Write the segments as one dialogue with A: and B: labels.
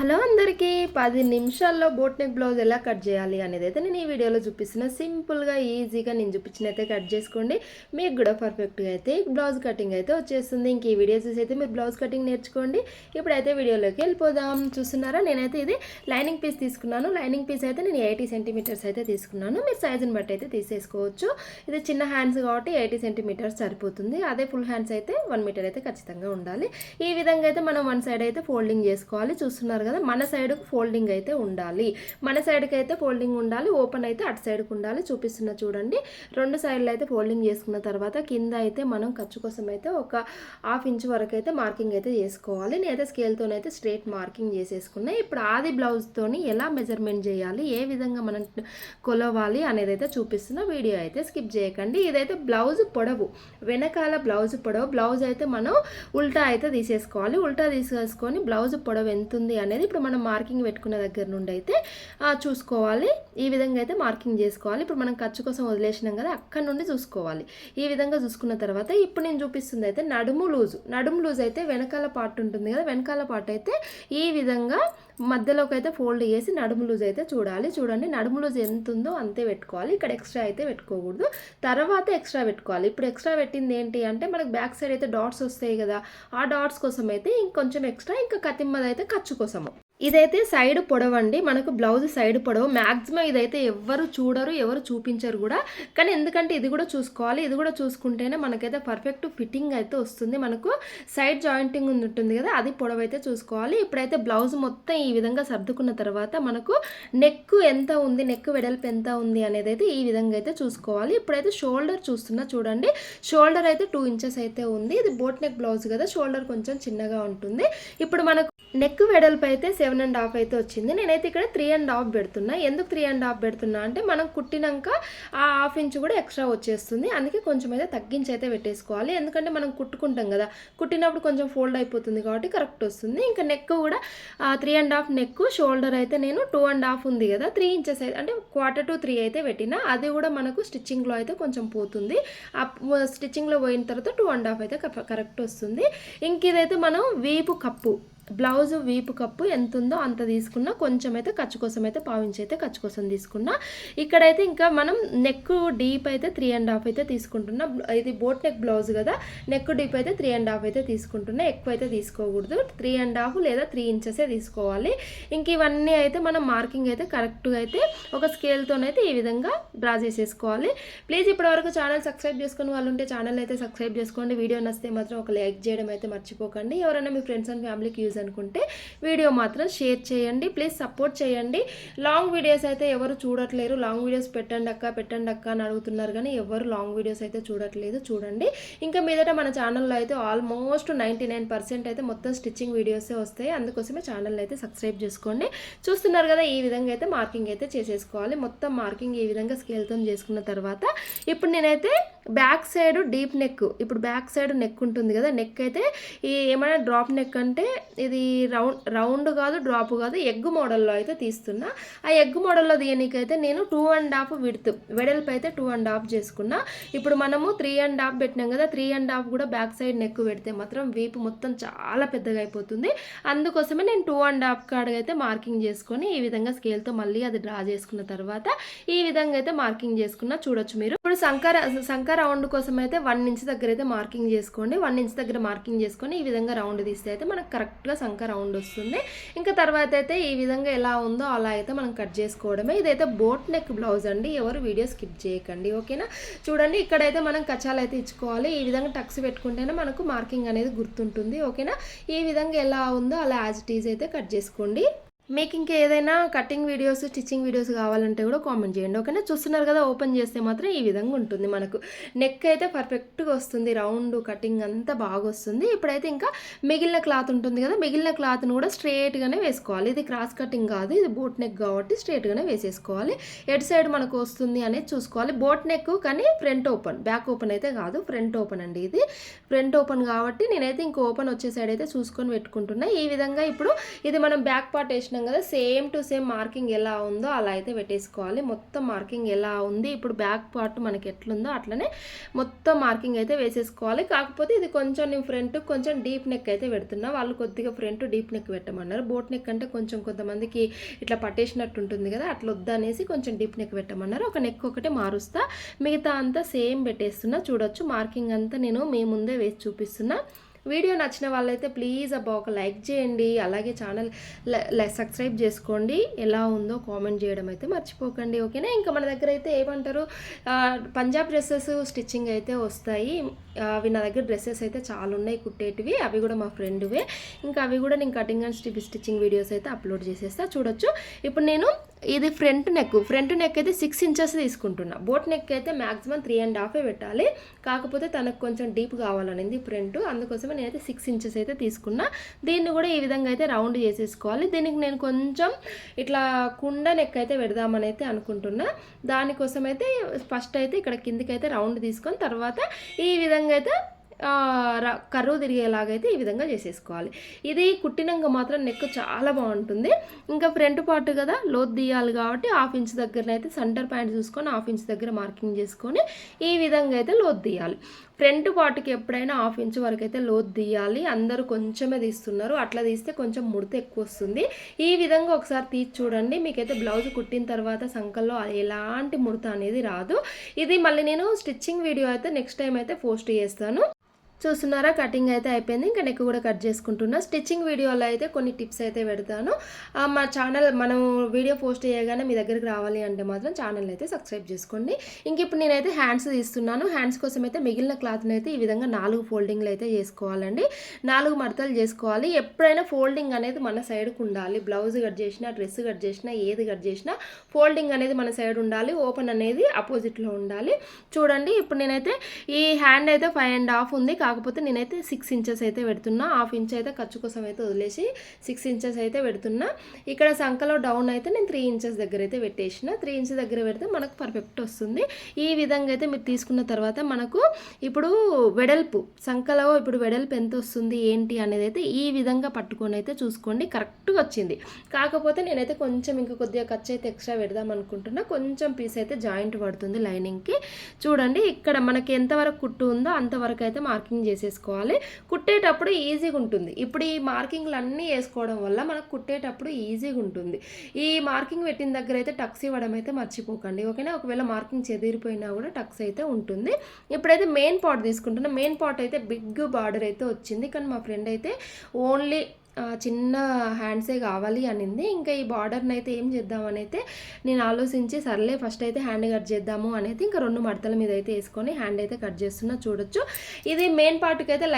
A: Hello అందరికీ 10 నిమిషాల్లో boat neck blouse ఎలా కట్ చేయాలి అనేది అయితే నేను ఈ వీడియోలో చూపిస్తున్నా. సింపుల్గా ఈజీగా నేను చూపించినైతే కట్ చేసుకోండి. మీకు కూడా పర్ఫెక్ట్గా అయితే బ్లౌజ్ కటింగ్ అయితే వచ్చేస్తుంది. ఇంక ఈ వీడియో చూసి అయితే మీరు బ్లౌజ్ కటింగ్ నేర్చుకోండి. ఇప్పుడైతే వీడియోలోకి వెళ్ళిపోదాం. చూస్తున్నారా, నేనైతే ఇది లైనింగ్ పీస్ తీసుకున్నాను. లైనింగ్ పీస్ అయితే నేను 80 సెంటీమీటర్స్ అయితే తీసుకున్నాను. మీరు సైజుని బట్టి అయితే తీసేసుకోవచ్చు. ఇది చిన్న హ్యాండ్స్ కాబట్టి 80 సెంటీమీటర్స్ సరిపోతుంది. అదే ఫుల్ హ్యాండ్స్ అయితే 1 మీటర్ అయితే ఖచ్చితంగా ఉండాలి. ఈ విధంగా అయితే మనం వన్ సైడ్ అయితే ఫోల్డింగ్ చేసుకోవాలి. చూస్తున్నారు కదా, మన సైడ్కు ఫోల్డింగ్ అయితే ఉండాలి. మన సైడ్కి అయితే ఫోల్డింగ్ ఉండాలి, ఓపెన్ అయితే అటు సైడ్కి ఉండాలి. చూపిస్తున్నా చూడండి. రెండు సైడ్లు అయితే ఫోల్డింగ్ చేసుకున్న తర్వాత కింద అయితే మనం ఖర్చు కోసం అయితే ఒక 1/2 ఇంచ్ వరకు అయితే మార్కింగ్ అయితే చేసుకోవాలి. నేనైతే స్కేల్తోనైతే స్ట్రేట్ మార్కింగ్ చేసేసుకున్నా. ఇప్పుడు ఆది బ్లౌజ్తోని ఎలా మెజర్మెంట్ చేయాలి, ఏ విధంగా మనం కొలవాలి అనేది అయితే చూపిస్తున్నా. వీడియో అయితే స్కిప్ చేయకండి. ఇదైతే బ్లౌజ్ పొడవు, వెనకాల బ్లౌజ్ పొడవు. బ్లౌజ్ అయితే మనం ఉల్టా అయితే తీసేసుకోవాలి. ఉల్టా తీసేసుకొని బ్లౌజ్ పొడవు ఎంత ఉంది అనేది ఇప్పుడు మనం మార్కింగ్ పెట్టుకున్న దగ్గర నుండి అయితే చూసుకోవాలి. ఈ విధంగా అయితే మార్కింగ్ చేసుకోవాలి. ఇప్పుడు మనం ఖర్చు కోసం వదిలేసినాం కదా, అక్కడ నుండి చూసుకోవాలి. ఈ విధంగా చూసుకున్న తర్వాత ఇప్పుడు నేను చూపిస్తుంది అయితే నడుము లూజ్ అయితే వెనకాల పార్ట్ ఉంటుంది కదా, వెనకాల పార్ట్ అయితే ఈ విధంగా మధ్యలోకి అయితే ఫోల్డ్ చేసి నడుము లూజ్ అయితే చూడండి. నడుము లూజ్ ఎంత ఉందో అంతే పెట్టుకోవాలి. ఇక్కడ ఎక్స్ట్రా అయితే పెట్టుకోకూడదు, తర్వాత ఎక్స్ట్రా పెట్టుకోవాలి. ఇప్పుడు ఎక్స్ట్రా పెట్టింది ఏంటి అంటే మనకు బ్యాక్ సైడ్ అయితే డాట్స్ వస్తాయి కదా, ఆ డాట్స్ కోసం అయితే ఇంకొంచెం ఎక్స్ట్రా, ఇంకా కతిమ్మది అయితే ఖర్చు కోసము. ఇదైతే సైడ్ పొడవండి, మనకు బ్లౌజ్ సైడ్ పొడవు. మ్యాక్సిమం ఇదైతే ఎవరు చూడరు, ఎవరు చూపించరు కూడా. కానీ ఎందుకంటే ఇది కూడా చూసుకోవాలి. ఇది కూడా చూసుకుంటేనే మనకైతే పర్ఫెక్ట్ ఫిట్టింగ్ అయితే వస్తుంది. మనకు సైడ్ జాయింటింగ్ ఉంటుంది కదా, అది పొడవు అయితే చూసుకోవాలి. ఇప్పుడైతే బ్లౌజ్ మొత్తం ఈ విధంగా సర్దుకున్న తర్వాత మనకు నెక్ ఎంత ఉంది, నెక్ వెడల్పు ఎంత ఉంది అనేది అయితే ఈ విధంగా అయితే చూసుకోవాలి. ఇప్పుడైతే షోల్డర్ చూస్తున్నా చూడండి. షోల్డర్ అయితే 2 ఇంచెస్ అయితే ఉంది. ఇది బోట్ నెక్ బ్లౌజ్ కదా, షోల్డర్ కొంచెం చిన్నగా ఉంటుంది. ఇప్పుడు మనకు నెక్ వెడల్పు అయితే 7.5 అయితే వచ్చింది. నేనైతే ఇక్కడ 3.5 పెడుతున్నా. ఎందుకు 3.5 పెడుతున్నా అంటే మనం కుట్టినాక ఆ 1/2 ఇంచ్ కూడా ఎక్స్ట్రా వచ్చేస్తుంది. అందుకే కొంచెం అయితే తగ్గించి అయితే పెట్టేసుకోవాలి. ఎందుకంటే మనం కుట్టుకుంటాం కదా, కుట్టినప్పుడు కొంచెం ఫోల్డ్ అయిపోతుంది కాబట్టి కరెక్ట్ వస్తుంది. ఇంకా నెక్ కూడా 3.5 నెక్, షోల్డర్ అయితే నేను 2.5 ఉంది కదా, 3 ఇంచెస్ అయితే అంటే 1/4 to 3 అయితే పెట్టినా. అది కూడా మనకు స్టిచ్చింగ్లో అయితే కొంచెం పోతుంది. స్టిచ్చింగ్లో పోయిన తర్వాత 2.5 అయితే కరెక్ట్ వస్తుంది. ఇంక ఇదైతే మనం వీపు కప్పు, బ్లౌజ్ వీపు కప్పు ఎంత ఉందో అంత తీసుకున్నా. కొంచెం అయితే ఖర్చు కోసం అయితే 1/2 ఇంచ్ అయితే ఖర్చు కోసం తీసుకున్నా. ఇక్కడైతే ఇంకా మనం నెక్ డీప్ అయితే 3.5 అయితే తీసుకుంటున్నా. ఇది బోట్ నెక్ బ్లౌజ్ కదా, నెక్ డీప్ అయితే 3.5 అయితే తీసుకుంటున్నా. ఎక్కువ అయితే తీసుకోకూడదు, 3.5 లేదా 3 ఇంచెసే తీసుకోవాలి. ఇంక ఇవన్నీ అయితే మనం మార్కింగ్ అయితే కరెక్ట్గా అయితే ఒక స్కేల్తోనైతే ఈ విధంగా డ్రా చేసేసుకోవాలి. ప్లీజ్ ఇప్పటివరకు ఛానల్ సబ్స్క్రైబ్ చేసుకుని వాళ్ళు ఉంటే ఛానల్ అయితే సబ్స్క్రైబ్ చేసుకోండి. వీడియో నచ్చితే మాత్రం ఒక లైక్ చేయడం అయితే మర్చిపోకండి. ఎవరైనా మీ ఫ్రెండ్స్ అండ్ ఫ్యామిలీకి యూజ్ అనుకుంటే వీడియో మాత్రం షేర్ చేయండి. ప్లీజ్ సపోర్ట్ చేయండి. లాంగ్ వీడియోస్ అయితే ఎవరు చూడట్లేరు. లాంగ్ వీడియోస్ పెట్టండి అక్క అని అడుగుతున్నారు, కానీ ఎవరు లాంగ్ వీడియోస్ అయితే చూడట్లేదు. చూడండి. ఇంకా మీదట మన ఛానల్లో అయితే ఆల్మోస్ట్ 99% అయితే మొత్తం స్టిచ్చింగ్ వీడియోసే వస్తాయి. అందుకోసమే ఛానల్ అయితే సబ్స్క్రైబ్ చేసుకోండి. చూస్తున్నారు కదా, ఈ విధంగా అయితే మార్కింగ్ అయితే చేసేసుకోవాలి. మొత్తం మార్కింగ్ ఈ విధంగా స్కేల్తో చేసుకున్న తర్వాత ఇప్పుడు నేనైతే బ్యాక్ సైడ్ డీప్ నెక్, ఇప్పుడు బ్యాక్ సైడ్ నెక్ ఉంటుంది కదా, నెక్ అయితే ఈ ఏమైనా డ్రాప్ నెక్ అంటే ఇది రౌండ్ కాదు, డ్రాప్ కాదు, ఎగ్ మోడల్లో అయితే తీస్తున్నా. ఆ ఎగ్ మోడల్లో దీనికైతే నేను 2.5 విడ్త్ వెడల్పు అయితే 2.5 చేసుకున్నా. ఇప్పుడు మనము 3.5 పెట్టినాం కదా, 3.5 కూడా బ్యాక్ సైడ్ నెక్ పెడితే మాత్రం వీపు మొత్తం చాలా పెద్దగా అయిపోతుంది. అందుకోసమే నేను 2.5 కాడగైతే మార్కింగ్ చేసుకొని ఈ విధంగా స్కేల్తో మళ్ళీ అది డ్రా చేసుకున్న తర్వాత ఈ విధంగా అయితే మార్కింగ్ చేసుకున్నా. చూడొచ్చు మీరు. ఇప్పుడు సంక రౌండ్ కోసం అయితే 1 ఇంచ్ దగ్గర అయితే మార్కింగ్ చేసుకోండి. 1 ఇంచ్ దగ్గర మార్కింగ్ చేసుకొని ఈ విధంగా రౌండ్ తీస్తే అయితే మనకు కరెక్ట్గా సంక రౌండ్ వస్తుంది. ఇంకా తర్వాత అయితే ఈ విధంగా ఎలా ఉందో అలా అయితే మనం కట్ చేసుకోవడమే. ఇదైతే బోట్ నెక్ బ్లౌజ్ అండి, ఎవరు వీడియో స్కిప్ చేయకండి. ఓకేనా, చూడండి. ఇక్కడైతే మనం కచాలు అయితే ఇచ్చుకోవాలి. ఈ విధంగా టక్స్ పెట్టుకుంటేనే మనకు మార్కింగ్ అనేది గుర్తుంటుంది. ఓకేనా, ఈ విధంగా ఎలా ఉందో అలా యాజ్ ఇట్ ఈజ్ అయితే కట్ చేసుకోండి. మీకు ఇంకా ఏదైనా కటింగ్ వీడియోస్, స్టిచ్చింగ్ వీడియోస్ కావాలంటే కూడా కామెంట్ చేయండి. ఓకేనా, చూస్తున్నారు కదా, ఓపెన్ చేస్తే మాత్రం ఈ విధంగా ఉంటుంది. మనకు నెక్ అయితే పర్ఫెక్ట్గా వస్తుంది, రౌండ్ కటింగ్ అంతా బాగా వస్తుంది. ఇప్పుడైతే ఇంకా మిగిలిన క్లాత్ ఉంటుంది కదా, మిగిలిన క్లాత్ను కూడా స్ట్రేట్గానే వేసుకోవాలి. ఇది క్రాస్ కటింగ్ కాదు, ఇది బోట్ నెక్ కాబట్టి స్ట్రేట్గానే వేసేసుకోవాలి. ఎటు సైడ్ మనకు వస్తుంది అనేది చూసుకోవాలి. బోట్ నెక్ కానీ ఫ్రంట్ ఓపెన్, బ్యాక్ ఓపెన్ అయితే కాదు, ఫ్రంట్ ఓపెన్ అండి. ఇది ఫ్రంట్ ఓపెన్ కాబట్టి నేనైతే ఇంకో ఓపెన్ వచ్చే సైడ్ అయితే చూసుకొని పెట్టుకుంటున్నా. ఈ విధంగా ఇప్పుడు ఇది మనం బ్యాక్ పార్ట్ వేసినాం పెట్టేసుకున్నాం కదా, సేమ్ టు సేమ్ మార్కింగ్ ఎలా ఉందో అలా అయితే పెట్టేసుకోవాలి. మొత్తం మార్కింగ్ ఎలా ఉంది ఇప్పుడు బ్యాక్ పార్ట్ మనకి ఎట్లుందో అట్లనే మొత్తం మార్కింగ్ అయితే వేసేసుకోవాలి. కాకపోతే ఇది కొంచెం నేను ఫ్రంట్ కొంచెం డీప్ నెక్ అయితే పెడుతున్నా. వాళ్ళు కొద్దిగా ఫ్రంట్ డీప్ నెక్ పెట్టమన్నారు. బోట్ నెక్ అంటే కొంచెం కొంతమందికి ఇట్లా పట్టేసినట్టు ఉంటుంది కదా, అట్లా వద్దనేసి కొంచెం డీప్ నెక్ పెట్టమన్నారు. ఒక నెక్ ఒకటే మారుస్తా, మిగతా అంతా సేమ్ పెట్టేస్తున్నా. చూడొచ్చు మార్కింగ్ అంతా నేను మీ ముందే వేసి చూపిస్తున్నా. వీడియో నచ్చిన వాళ్ళైతే ప్లీజ్ అబ్బా ఒక లైక్ చేయండి, అలాగే ఛానల్ సబ్స్క్రైబ్ చేసుకోండి. ఎలా ఉందో కామెంట్ చేయడం అయితే మర్చిపోకండి, ఓకేనా. ఇంకా మన దగ్గర అయితే ఏమంటారు పంజాబ్ డ్రెస్సెస్ స్టిచ్చింగ్ అయితే వస్తాయి. అవి నా దగ్గర డ్రెస్సెస్ అయితే చాలా ఉన్నాయి కుట్టేటివి, అవి కూడా మా ఫ్రెండ్వే. ఇంకా అవి కూడా నేను కటింగ్ అండ్ స్టిచ్చింగ్ వీడియోస్ అయితే అప్లోడ్ చేసేస్తా. చూడొచ్చు ఇప్పుడు నేను ఇది ఫ్రంట్ నెక్ అయితే 6 ఇంచెస్ తీసుకుంటున్నా. బోట్ నెక్ అయితే మ్యాక్సిమం 3.5 పెట్టాలి. కాకపోతే తనకు కొంచెం డీప్ కావాలనింది ఫ్రంట్, అందుకోసమే నేనైతే 6 ఇంచెస్ అయితే తీసుకున్నా. దీన్ని కూడా ఈ విధంగా అయితే రౌండ్ చేసేసుకోవాలి. దీనికి నేను కొంచెం ఇట్లా కుండ నెక్ అయితే పెడదామని అయితే అనుకుంటున్నా. దానికోసం అయితే ఫస్ట్ అయితే ఇక్కడ కిందికి అయితే రౌండ్ తీసుకొని తర్వాత ఈ విధంగా అయితే కర్వ్ తిరిగేలాగైతే ఈ విధంగా చేసేసుకోవాలి. ఇది కుట్టినాక మాత్రం నెక్ చాలా బాగుంటుంది. ఇంకా ఫ్రంట్ పార్ట్ కదా లోతు తీయాలి కాబట్టి 1/2 ఇంచ్ దగ్గరనైతే సెంటర్ పాయింట్ చూసుకొని 1/2 ఇంచ్ దగ్గర మార్కింగ్ చేసుకొని ఈ విధంగా అయితే లోతు తీయాలి. ఫ్రంట్ పార్ట్కి ఎప్పుడైనా 1/2 ఇంచ్ వరకు అయితే లోతు తీయాలి. అందరూ కొంచెమే తీస్తున్నారు, అట్లా తీస్తే కొంచెం ముడత ఎక్కువ వస్తుంది. ఈ విధంగా ఒకసారి తీసి చూడండి, మీకైతే బ్లౌజ్ కుట్టిన తర్వాత సంకల్లో ఎలాంటి ముడత అనేది రాదు. ఇది మళ్ళీ నేను స్టిచ్చింగ్ వీడియో అయితే నెక్స్ట్ టైం అయితే పోస్ట్ చేస్తాను. చూస్తున్నారా కటింగ్ అయితే అయిపోయింది. ఇంకా నెక్ కూడా కట్ చేసుకుంటున్నా. స్టిచ్చింగ్ వీడియోలో అయితే కొన్ని టిప్స్ అయితే పెడతాను. మా ఛానల్ మనం వీడియో పోస్ట్ చేయగానే మీ దగ్గరికి రావాలి అంటే మాత్రం ఛానల్ అయితే సబ్స్క్రైబ్ చేసుకోండి. ఇంక ఇప్పుడు నేనైతే హ్యాండ్స్ తీస్తున్నాను. హ్యాండ్స్ కోసం అయితే మిగిలిన క్లాత్ని అయితే ఈ విధంగా 4 ఫోల్డింగ్లు అయితే చేసుకోవాలండి. 4 మడతలు చేసుకోవాలి. ఎప్పుడైనా ఫోల్డింగ్ అనేది మన సైడ్కి ఉండాలి. బ్లౌజ్ కట్ చేసినా, డ్రెస్ కట్ చేసినా, ఏది కట్ చేసినా ఫోల్డింగ్ అనేది మన సైడ్ ఉండాలి. ఓపెన్ అనేది ఆపోజిట్లో ఉండాలి. చూడండి ఇప్పుడు నేనైతే ఈ హ్యాండ్ అయితే 5.5 ఉంది. కాకపోతే నేనైతే 6 ఇంచెస్ అయితే పెడుతున్నా. 1/2 ఇంచ్ అయితే ఖర్చు కోసం అయితే వదిలేసి 6 ఇంచెస్ అయితే పెడుతున్నా. ఇక్కడ సంకలో డౌన్ అయితే నేను 3 ఇంచెస్ దగ్గర అయితే పెట్టేసిన. 3 ఇంచెస్ దగ్గర పెడితే మనకు పర్ఫెక్ట్ వస్తుంది. ఈ విధంగా అయితే మీరు తీసుకున్న తర్వాత మనకు ఇప్పుడు వెడల్పు సంకలో ఇప్పుడు వెడల్పు ఎంత వస్తుంది ఏంటి అనేది అయితే ఈ విధంగా పట్టుకొని అయితే చూసుకోండి. కరెక్ట్గా వచ్చింది. కాకపోతే నేనైతే కొంచెం ఇంకా కొద్దిగా ఖర్చు అయితే ఎక్స్ట్రా పెడదాం అనుకుంటున్నా. కొంచెం పీస్ అయితే జాయింట్ పడుతుంది లైనింగ్కి. చూడండి ఇక్కడ మనకి ఎంతవరకు కుట్టు ఉందో అంతవరకు అయితే మార్కింగ్ చేసేసుకోవాలి. కుట్టేటప్పుడు ఈజీగా ఉంటుంది. ఇప్పుడు ఈ మార్కింగ్లు అన్నీ వేసుకోవడం వల్ల మనకు కుట్టేటప్పుడు ఈజీగా ఉంటుంది. ఈ మార్కింగ్ పెట్టిన దగ్గర అయితే టక్స్ ఇవ్వడం అయితే మర్చిపోకండి, ఓకేనా. ఒకవేళ మార్కింగ్ చెదిరిపోయినా కూడా టక్స్ అయితే ఉంటుంది. ఇప్పుడైతే మెయిన్ పార్ట్ తీసుకుంటున్నా. మెయిన్ పార్ట్ అయితే బిగ్ బార్డర్ అయితే వచ్చింది, కానీ మా ఫ్రెండ్ అయితే ఓన్లీ చిన్న హ్యాండ్సే కావాలి అనింది. ఇంకా ఈ బార్డర్ని అయితే ఏం చేద్దామని అయితే నేను ఆలోచించి సర్లే ఫస్ట్ అయితే హ్యాండ్ కట్ చేద్దాము అనేది ఇంకా 2 మడతల మీద అయితే వేసుకొని హ్యాండ్ అయితే కట్ చేస్తున్నా. చూడొచ్చు ఇది మెయిన్ పార్ట్కి అయితే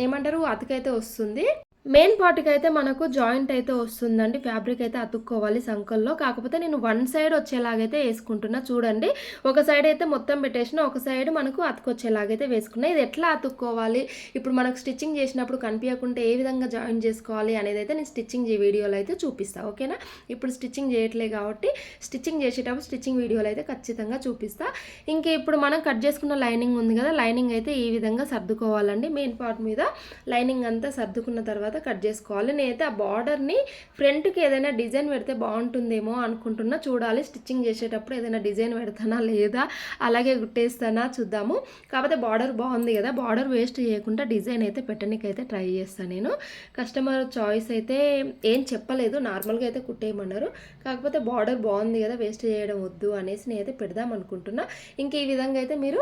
A: ఏమంటారు అతుకైతే వస్తుంది. మెయిన్ పార్ట్కి అయితే మనకు జాయింట్ అయితే వస్తుందండి. ఫ్యాబ్రిక్ అయితే అతుక్కోవాలి సంకల్లో. కాకపోతే నేను 1 సైడ్ వచ్చేలాగైతే వేసుకుంటున్నా. చూడండి ఒక సైడ్ అయితే మొత్తం పెట్టేసిన, ఒక సైడ్ మనకు అతుకొచ్చేలాగైతే వేసుకున్నా. ఇది ఎట్లా అతుక్కోవాలి ఇప్పుడు మనకు స్టిచ్చింగ్ చేసినప్పుడు కనిపించకుంటే ఏ విధంగా జాయిన్ చేసుకోవాలి అనేది అయితే నేను స్టిచ్చింగ్ వీడియోలో అయితే చూపిస్తాను, ఓకేనా. ఇప్పుడు స్టిచ్చింగ్ చేయట్లే కాబట్టి స్టిచ్చింగ్ చేసేటప్పుడు స్టిచ్చింగ్ వీడియోలో అయితే ఖచ్చితంగా చూపిస్తా. ఇంకా ఇప్పుడు మనం కట్ చేసుకున్న లైనింగ్ ఉంది కదా, లైనింగ్ అయితే ఈ విధంగా సర్దుకోవాలండి. మెయిన్ పార్ట్ మీద లైనింగ్ అంతా సర్దుకున్న తర్వాత కట్ చేసుకోవాలి. నేనైతే ఆ బార్డర్ని ఫ్రంట్కి ఏదైనా డిజైన్ పెడితే బాగుంటుందేమో అనుకుంటున్నా. చూడాలి స్టిచ్చింగ్ చేసేటప్పుడు ఏదైనా డిజైన్ పెడతానా లేదా అలాగే కుట్టేస్తానా చూద్దాము. కాకపోతే బార్డర్ బాగుంది కదా, బార్డర్ వేస్ట్ చేయకుండా డిజైన్ అయితే పెట్టడానికైతే ట్రై చేస్తాను నేను. కస్టమర్ చాయిస్ అయితే ఏం చెప్పలేదు, నార్మల్గా అయితే కుట్టేయమన్నారు. కాకపోతే బార్డర్ బాగుంది కదా వేస్ట్ చేయడం వద్దు అనేసి నేనైతే పెడదాం అనుకుంటున్నా. ఇంక ఈ విధంగా అయితే మీరు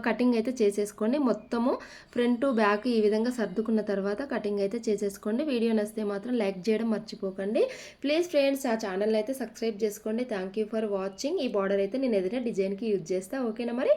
A: కటింగ్ అయితే చేసేసుకోండి. మొత్తము ఫ్రంట్ బ్యాక్ ఈ విధంగా సర్దుకున్న తర్వాత కటింగ్ అయితే చేసేసుకోండి. వీడియో నచ్చితే మాత్రం లైక్ చేయడం మర్చిపోకండి. ప్లీజ్ ఫ్రెండ్స్ ఆ ఛానల్ అయితే సబ్స్క్రైబ్ చేసుకోండి. Thank you for watching. ఈ బార్డర్ అయితే నేను ఏదైనా డిజైన్కి యూజ్ చేస్తాను, ఓకేనా మరి.